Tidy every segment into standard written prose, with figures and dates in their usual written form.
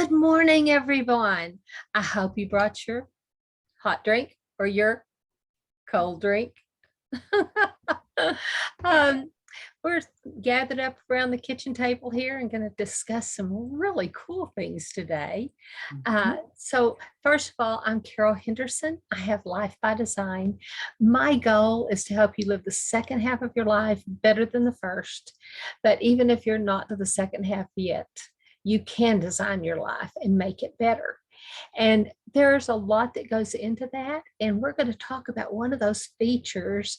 Good morning, everyone. I hope you brought your hot drink or your cold drink. um, we're gathered up around the kitchen table here and going to discuss some really cool things today. So first of all, I'm Carol Henderson. I have Life by Design. My goal is to help you live the second half of your life better than the first. But even if you're not to the second half yet, you can design your life and make it better. And there's a lot that goes into that. And we're going to talk about one of those features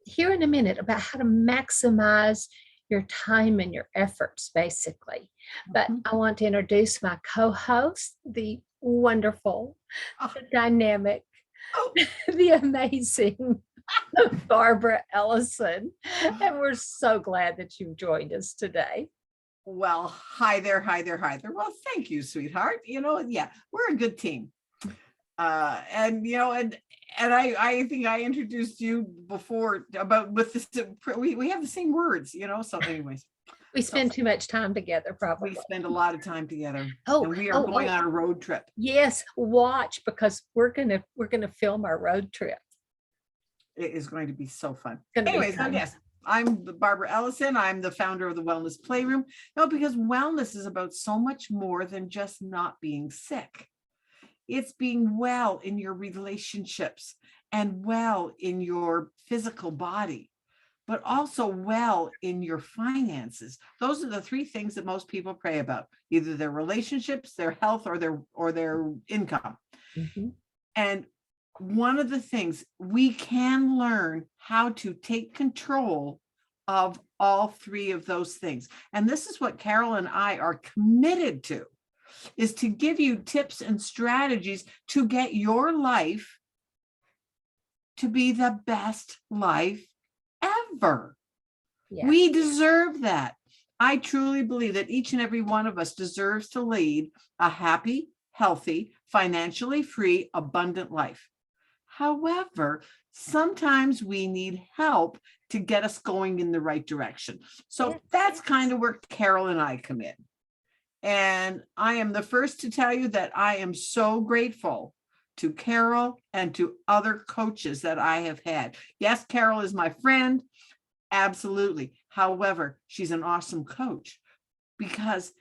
here in a minute about how to maximize your time and your efforts, basically. But I want to introduce my co-host, the wonderful, the dynamic, the amazing Barbara Ellison. And we're so glad that you've joined us today. Well, hi there. Well, thank you, sweetheart. Yeah, we're a good team. And I think I introduced you before about with this. We have the same words, So, anyways, we spend too much time together. Probably we spend a lot of time together. And we are going on a road trip. Yes, watch, because we're gonna film our road trip. It is going to be so fun. Anyways, so yes. I'm ABarbaraEllison. I'm the founder of the Wellness Playroom. Because wellness is about so much more than just not being sick. It's being well in your relationships and well in your physical body, but also well in your finances. Those are the three things that most people pray about: either their relationships, their health, or their income. And one of the things, we can learn how to take control of all three of those things. And this is what Carol and I are committed to, is to give you tips and strategies to get your life to be the best life ever. Yeah. We deserve that. I truly believe that each and every one of us deserves to lead a happy, healthy, financially free, abundant life. However, sometimes we need help to get us going in the right direction. So that's kind of where Carol and I come in. And I am the first to tell you that I am so grateful to Carol and to other coaches that I have had. Yes, Carol is my friend. Absolutely. However, she's an awesome coach because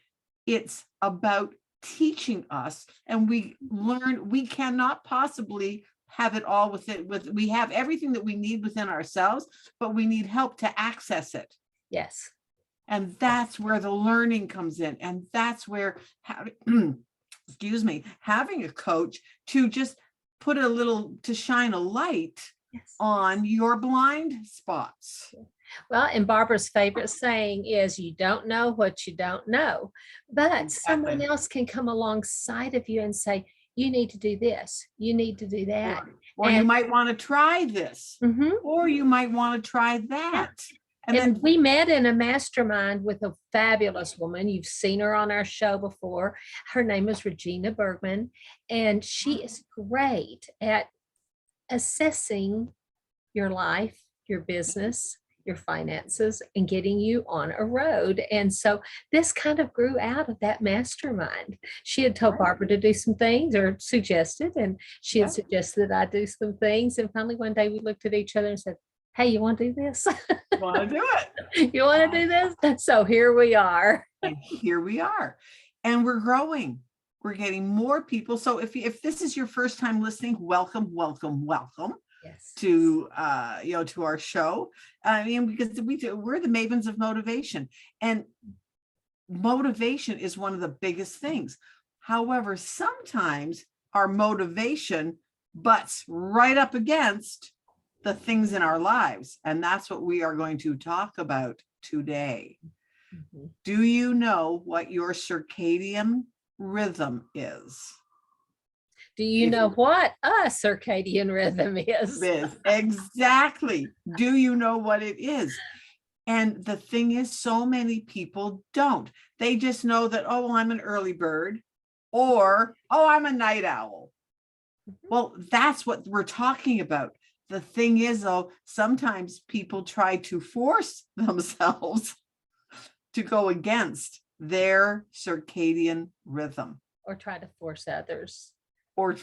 it's about teaching us, and we learn. We cannot possibly have it all we have everything that we need within ourselves, but we need help to access it. Yes. And that's where the learning comes in. And that's where, having a coach to just to shine a light on your blind spots. Well, and Barbara's favorite saying is, you don't know what you don't know, but someone else can come alongside of you and say, you need to do this, you need to do that. Or you might want to try this, or you might want to try that. And then we met in a mastermind with a fabulous woman. You've seen her on our show before. Her name is Regina Bergman, and she is great at assessing your life, your business, your finances, and getting you on a road. And so this kind of grew out of that mastermind. She had told Barbara to do some things, or suggested, and she had suggested that I do some things. And finally one day we looked at each other and said, hey, you want to do this? Want to do it? You want to do this? So here we are. And here we are. And we're growing. We're getting more people. So if this is your first time listening, welcome. Yes. To our show. I mean, because we're the Mavens of Motivation, and motivation is one of the biggest things. However, sometimes our motivation butts right up against the things in our lives, and that's what we are going to talk about today. Do you know what your circadian rhythm is? Do you know what a circadian rhythm is? Exactly. Do you know what it is? And the thing is, so many people don't. They just know that, oh, I'm an early bird, or, oh, I'm a night owl. Well, that's what we're talking about. The thing is, though, sometimes people try to force themselves to go against their circadian rhythm. Or try to force others. Or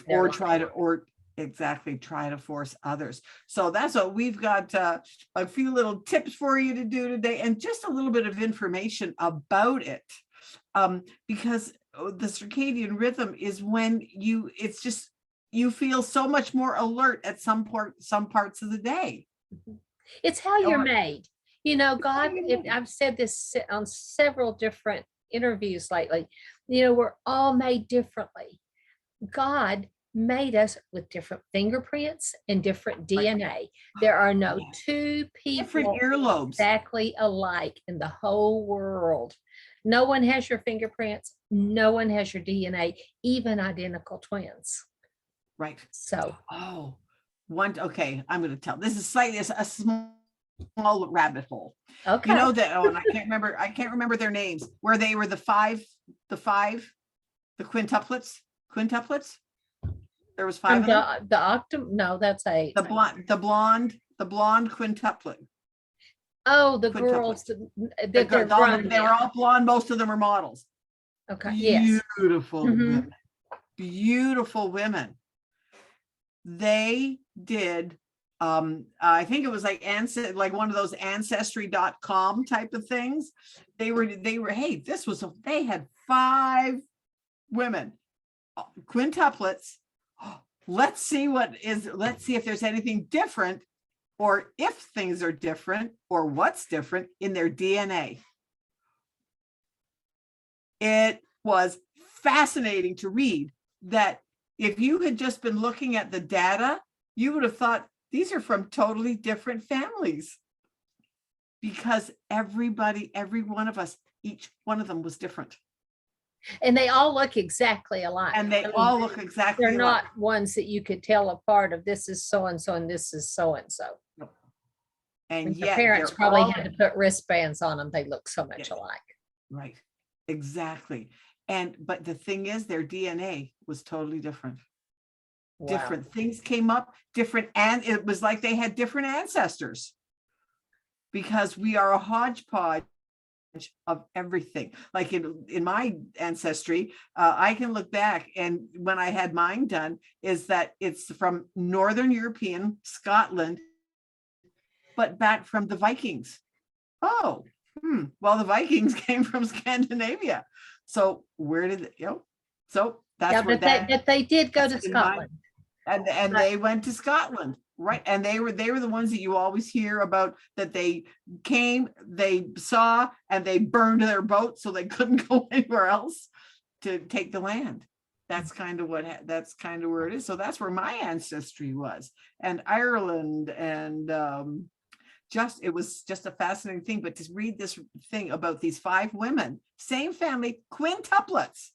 exactly, try to force others. So that's what we've got, a few little tips for you to do today, and just a little bit of information about it. Because the circadian rhythm is when you feel so much more alert at some parts of the day. It's how you're made. God, I've said this on several different interviews lately, we're all made differently. God made us with different fingerprints and different DNA. There are no two people different earlobes exactly alike in the whole world. No one has your fingerprints. No one has your DNA, even identical twins. Right. So, okay, I'm going to tell. This is slightly a small rabbit hole. Okay. And I can't remember their names, where they were the quintuplets. There was 5 of them. No, that's eight. The blonde quintuplet. Oh, the girls they were all blonde. Most of them are models. Okay. Yes. Beautiful women. They did, I think it was like one of those ancestry.com type of things. They had 5 women, quintuplets. Let's see if there's anything different, or if things are different, or what's different in their DNA. It was fascinating to read that. If you had just been looking at the data, you would have thought these are from totally different families, because every one of us, each one of them was different. And they all look exactly alike. They're not ones that you could tell apart of this is so-and-so and this is so-and-so. No. And yet the parents probably had to put wristbands on them. They look so much alike. Right. Exactly. But the thing is, their DNA was totally different. Wow. Different things came up, different, and it was like they had different ancestors, because we are a hodgepodge of everything. Like in my ancestry, I can look back, and when I had mine done, is that it's from Northern European Scotland, but back from the Vikings. Well, the Vikings came from Scandinavia. So where did so that's where they did go to Scotland. And they went to Scotland, right? And they were the ones that you always hear about, that they came, they saw, and they burned their boat so they couldn't go anywhere else to take the land. That's kind of where it is. So that's where my ancestry was, and Ireland, and it was just a fascinating thing. But to read this thing about these 5 women, same family, quintuplets,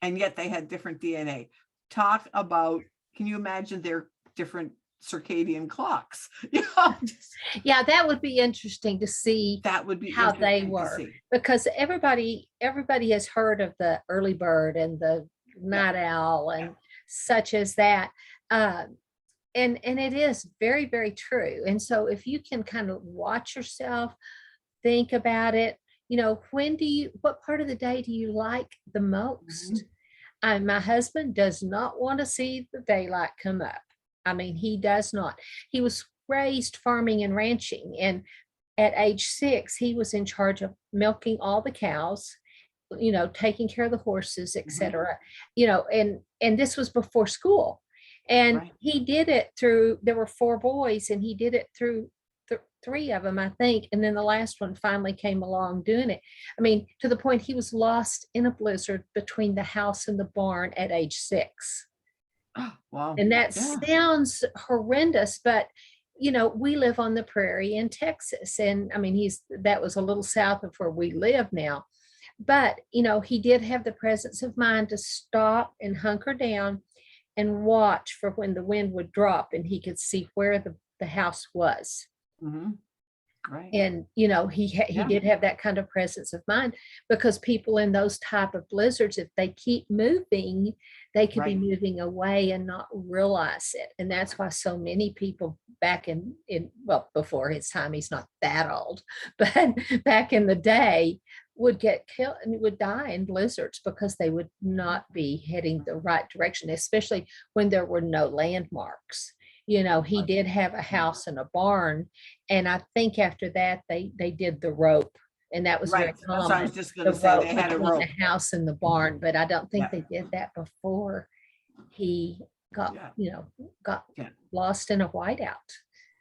and yet they had different DNA. Talk about, can you imagine their different circadian clocks? Yeah, that would be interesting to see. That would be how they were, because everybody has heard of the early bird and the night owl and such as that. And it is very, very true. And so if you can kind of watch yourself, think about it, what part of the day do you like the most? My husband does not want to see the daylight come up. I mean, he does not. He was raised farming and ranching. And at age 6, he was in charge of milking all the cows, taking care of the horses, etc. And this was before school. And he did it through, there were 4 boys, and he did it through 3 of them, I think. And then the last one finally came along doing it. I mean, to the point he was lost in a blizzard between the house and the barn at age 6. Oh, wow. And that sounds horrendous, but we live on the prairie in Texas. And I mean, that was a little south of where we live now. But, he did have the presence of mind to stop and hunker down and watch for when the wind would drop and he could see where the house was. Right. And, he did have that kind of presence of mind, because people in those type of blizzards, if they keep moving, they could be moving away and not realize it. And that's why so many people back before his time, he's not that old, but back in the day, would get killed and would die in blizzards because they would not be heading the right direction, especially when there were no landmarks. He did have a house and a barn, and I think after that they did the rope, and that was very Right. That's what I common. was just going The to say. rope They had a between rope. the house and the barn, but I don't think Yeah. they did that before he got Yeah. got Yeah. lost in a whiteout.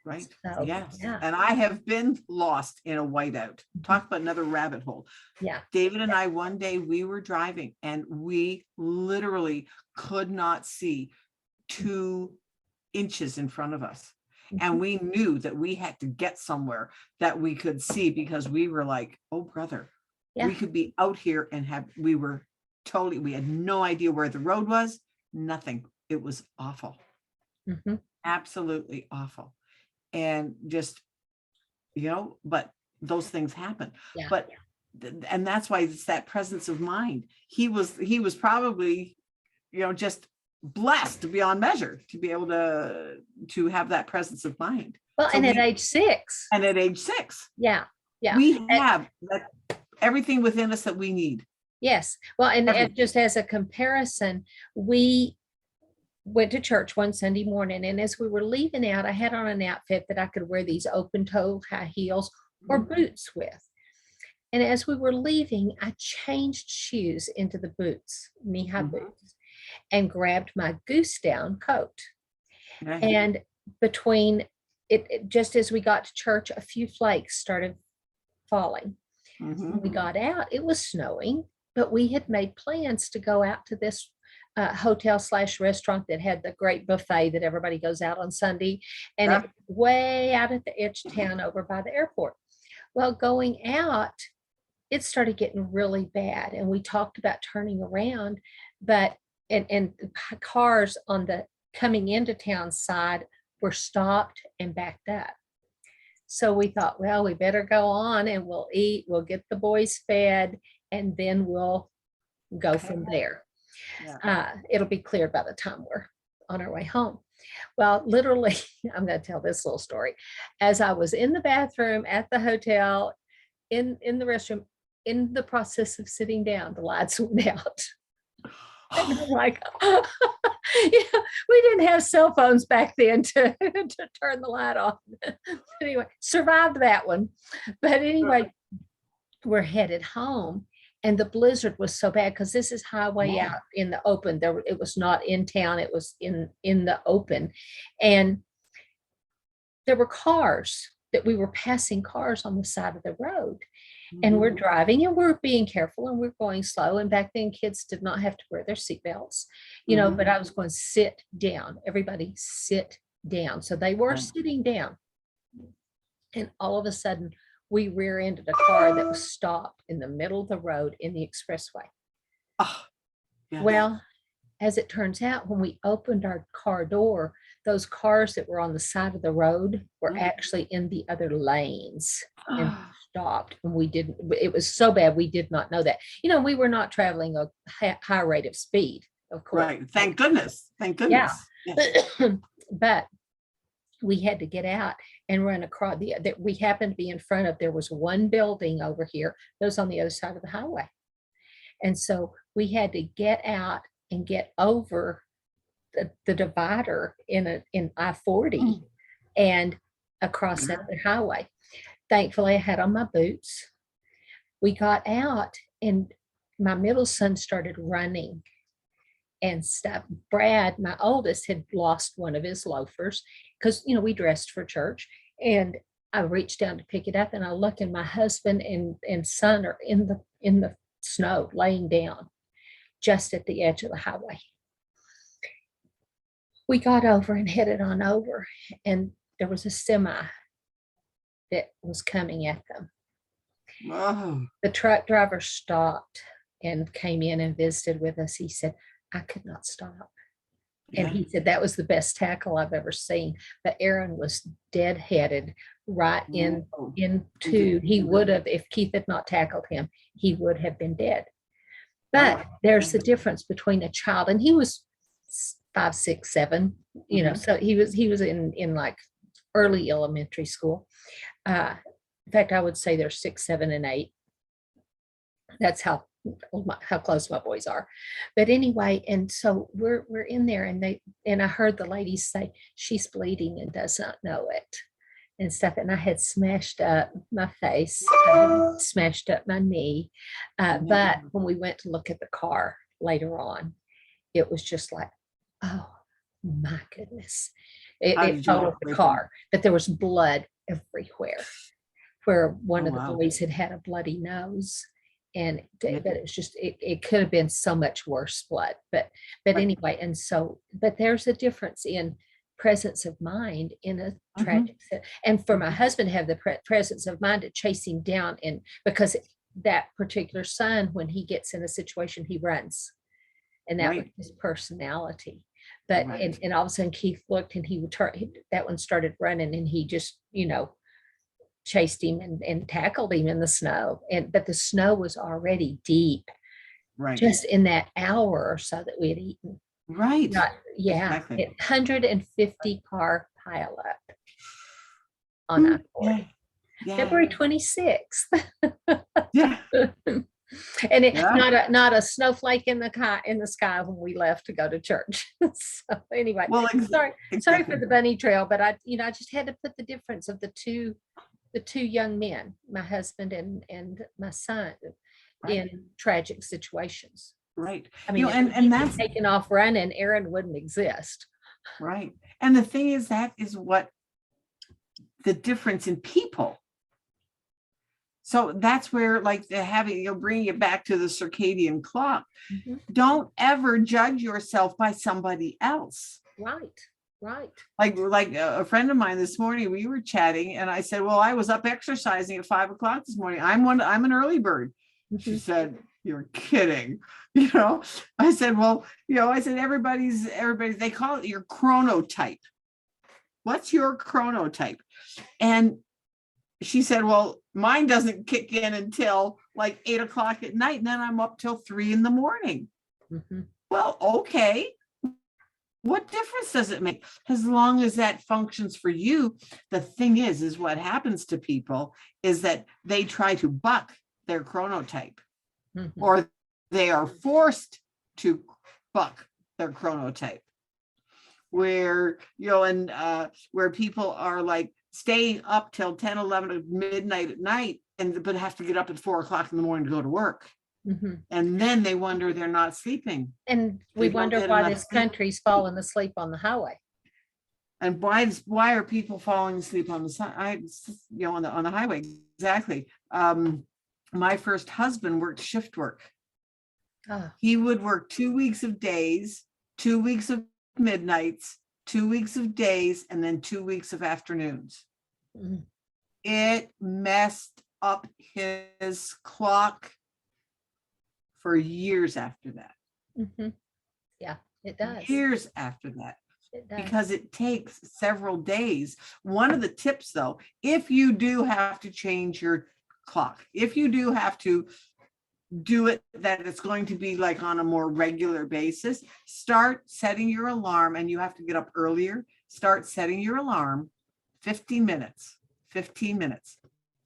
Right. So, Yes. yeah. And I have been lost in a whiteout. Talk about another rabbit hole. Yeah. David and I, one day we were driving and we literally could not see 2 inches in front of us. And we knew that we had to get somewhere that we could see, because we were like, oh, brother, we could be out here and we had no idea where the road was, nothing. It was awful. Absolutely awful. And just, but those things happen. Yeah. But, and that's why it's that presence of mind. He was probably, just blessed beyond measure to be able to have that presence of mind. Well, so at age 6. And at age 6. Yeah. We have everything within us that we need. Yes. Well, and just as a comparison, we went to church one Sunday morning, and as we were leaving out, I had on an outfit that I could wear these open-toed high heels or boots with. And as we were leaving, I changed shoes into the boots, knee-high boots, and grabbed my goose down coat. Right. And between it, just as we got to church, a few flakes started falling. When we got out, it was snowing, but we had made plans to go out to this hotel/restaurant that had the great buffet that everybody goes out on Sunday, and it was way out at the edge of town over by the airport. Well, going out, it started getting really bad, and we talked about turning around, but and cars on the coming into town side were stopped and backed up. So we thought, well, we better go on and we'll eat, we'll get the boys fed, and then we'll go from there. Yeah. It'll be cleared by the time we're on our way home. Well, literally, I'm going to tell this little story. As I was in the bathroom at the hotel, in the restroom, in the process of sitting down, the lights went out. And I'm like, we didn't have cell phones back then to turn the light off. Anyway, survived that one. But anyway, we're headed home. And the blizzard was so bad, because this is highway out in the open. It was not in town. It was in the open. And there were cars that we were passing cars on the side of the road. And we're driving and we're being careful and we're going slow. And back then kids did not have to wear their seatbelts, but I was going, sit down, everybody sit down. So they were sitting down. And all of a sudden we rear-ended a car that was stopped in the middle of the road in the expressway. Well, as it turns out, when we opened our car door, those cars that were on the side of the road were actually in the other lanes and stopped. And we didn't, it was so bad, we did not know that. We were not traveling a high rate of speed, of course. Right. Thank goodness. Thank goodness. Yeah. Yes. But we had to get out and run across we happened to be in front of, there was one building over here that was on the other side of the highway. And so we had to get out and get over the divider in I-40 and across that highway. Thankfully, I had on my boots. We got out and my middle son started running and stuff. Brad, my oldest, had lost one of his loafers because, we dressed for church. And I reached down to pick it up and I look, and my husband and son are in the snow laying down just at the edge of the highway. We got over and headed on over, and there was a semi that was coming at them. Wow. The truck driver stopped and came in and visited with us. He said, I could not stop. And he said, that was the best tackle I've ever seen. But Aaron was dead-headed right into, he would have, if Keith had not tackled him, he would have been dead. But there's the difference between a child, and he was 5, 6, 7, so he was in like early elementary school. In fact, I would say they're 6, 7, and 8. That's how close my boys are. But anyway, and so we're in there, and I heard the lady say she's bleeding and does not know it and stuff. And I had smashed up my face, I had smashed up my knee. But when we went to look at the car later on, it was just like, oh my goodness. It totaled the car, but there was blood everywhere where one of the boys had a bloody nose. And but it was just, it could have been so much worse blood, but anyway. And so, but there's a difference in presence of mind in a tragic set. And for my husband to have the presence of mind to chase him down, and because that particular son, when he gets in a situation, he runs, and that was his personality. But and all of a sudden Keith looked, and he would turn, that one started running, and he just, chased him and tackled him in the snow. But the snow was already deep, just in that hour or so that we had eaten. Exactly. 150 car pileup on I-40. February 26th. And it's not a snowflake in the sky when we left to go to church. So anyway, sorry for the bunny trail, but I just had to put the difference of the two young men, my husband and my son, in tragic situations. Right. I mean, and that's taken off running, Aaron wouldn't exist. Right. And the thing is, that is what the difference in people. So that's where, like, bringing it back to the circadian clock. Don't ever judge yourself by somebody else. Right. Like a friend of mine this morning, we were chatting, and I said, well, I was up exercising at 5 o'clock this morning. I'm an early bird. She said, you're kidding. I said, well, everybody's, they call it your chronotype. What's your chronotype? And she said, well, mine doesn't kick in until like 8 o'clock at night. And then I'm up till 3 a.m. Well, okay. What difference does it make? As long as that functions for you. The thing is what happens to people is that they try to buck their chronotype, or they are forced to buck their chronotype, where, where people are like staying up till 10, 11 at midnight at night, but have to get up at 4 o'clock in the morning to go to work. And then they wonder they're not sleeping. And we wonder why this country's falling asleep on the highway. And why are people falling asleep on the highway? Exactly. My first husband worked shift work. He would work 2 weeks of days, 2 weeks of midnights, 2 weeks of days, and then 2 weeks of afternoons. It messed up his clock for years after that. Yeah, it does. Years after that. Because it takes several days. One of the tips, though, if you do have to change your clock, if you do have to do it that it's going to be like on a more regular basis, start setting your alarm, and you have to get up earlier. Start setting your alarm 15 minutes, 15 minutes,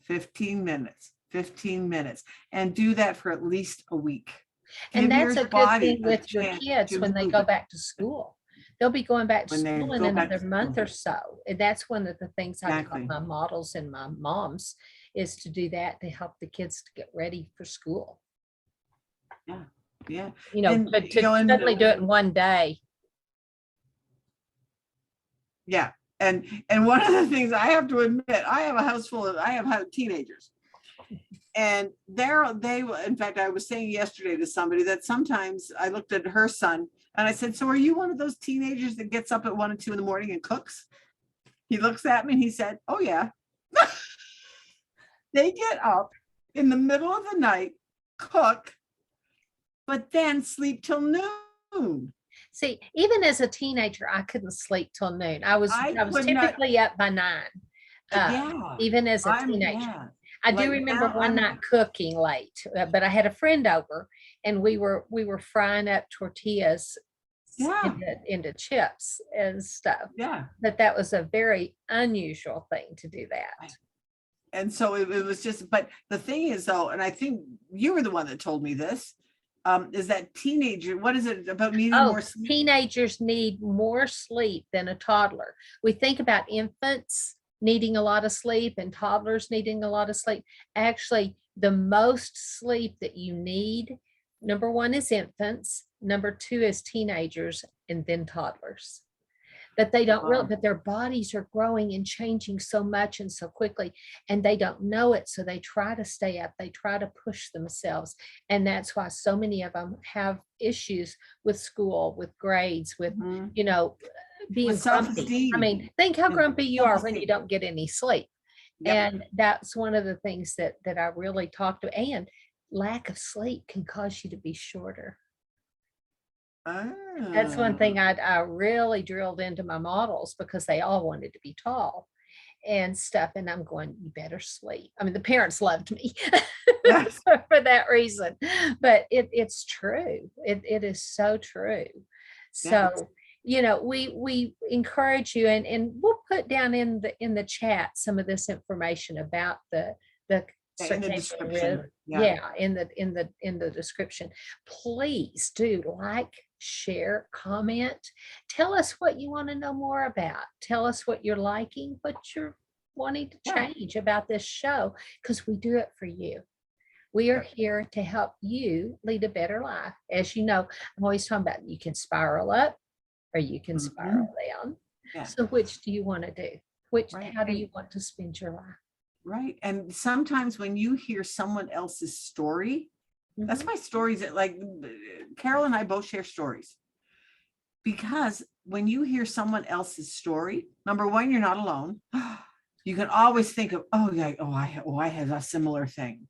15 minutes, 15 minutes, and do that for at least a week. And that's a good thing with your kids when they go back to school. They'll be going back to school in another month or so. And that's one of the things I taught my models and my moms, is to do that to help the kids to get ready for school. Yeah. But to suddenly do it in one day. Yeah. And one of the things I have to admit, I have a house full of, I have teenagers. And in fact, I was saying yesterday to somebody that sometimes I looked at her son and I said, so are you one of those teenagers that gets up at 1 and 2 in the morning and cooks? He looks at me and he said, oh yeah. They get up in the middle of the night, cook, but then sleep till noon. See, even as a teenager, I couldn't sleep till noon. I was typically up by 9. Even as a teenager. I do remember one night cooking late, but I had a friend over, and we were frying up tortillas into chips and stuff. But that was a very unusual thing to do that. And so it was just, but the thing is though, and I think you were the one that told me this, is that what is it about needing more sleep? Teenagers need more sleep than a toddler. We think about infants needing a lot of sleep and toddlers needing a lot of sleep. Actually, the most sleep that you need, number one is infants, number two is teenagers, and then toddlers. But they don't really, but their bodies are growing and changing so much and so quickly, and they don't know it. So they try to stay up, they try to push themselves. And that's why so many of them have issues with school, with grades, with, you know, being grumpy. I mean, think how grumpy you are when you don't get any sleep. Yep. And that's one of the things that I really talked to. And lack of sleep can cause you to be shorter. That's one thing I really drilled into my models, because they all wanted to be tall and stuff. And I'm going, you better sleep. I mean, the parents loved me for that reason, but it's true. It is so true. So, you know, we encourage you, and we'll put down in the chat some of this information about the in the description. In the description. Please do like, share, comment. Tell us what you want to know more about. Tell us what you're liking, what you're wanting to change about this show, because we do it for you. We are here to help you lead a better life. As you know, I'm always talking about, you can spiral up or you can spiral down. So which do you want to do? How do you want to spend your life? Right. And sometimes when you hear someone else's story, that's my stories, that, like, Carol and I both share stories, because when you hear someone else's story, number one, you're not alone. You can always think of, I had a similar thing.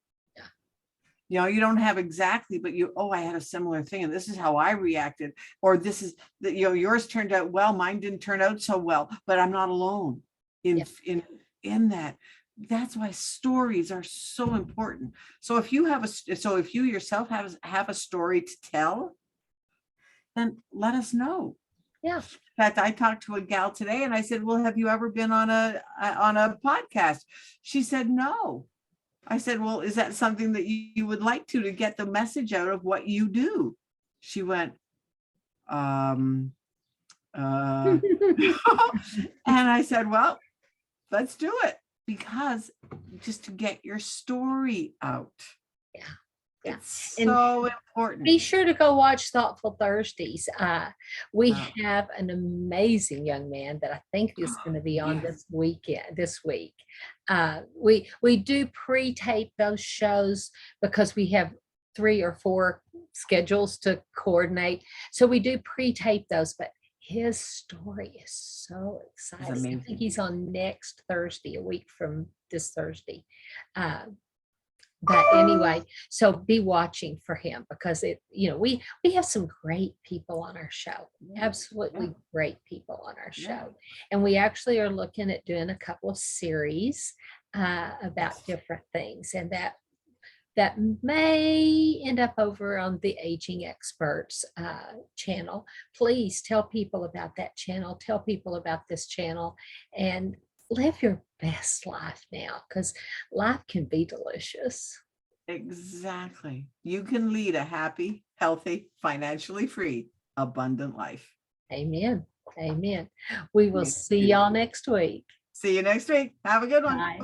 You know, you don't have exactly, but I had a similar thing, and this is how I reacted, or this is that, you know, yours turned out well, mine didn't turn out so well, but I'm not alone in that. That's why stories are so important. So if you yourself have a story to tell, then let us know. Yeah. In fact, I talked to a gal today and I said, well, have you ever been on a podcast? She said, no. I said, well, is that something that you would like to get the message out of what you do? She went, and I said, well, let's do it. Because just to get your story out. It's so important. Be sure to go watch Thoughtful Thursdays. We have an amazing young man that I think is going to be on this week. We do pre-tape those shows because we have 3 or 4 schedules to coordinate. So we do pre-tape those, but his story is so exciting. I think he's on next Thursday, a week from this Thursday. But anyway, so be watching for him, because we have some great people on our show, absolutely great people on our show. And we actually are looking at doing a couple of series about different things, and that may end up over on the Aging Experts channel. Please tell people about that channel. Tell people about this channel, and live your best life now, because life can be delicious. Exactly. You can lead a happy, healthy, financially free, abundant life. Amen. Amen. We will see y'all next week. See you next week. Have a good one. Bye.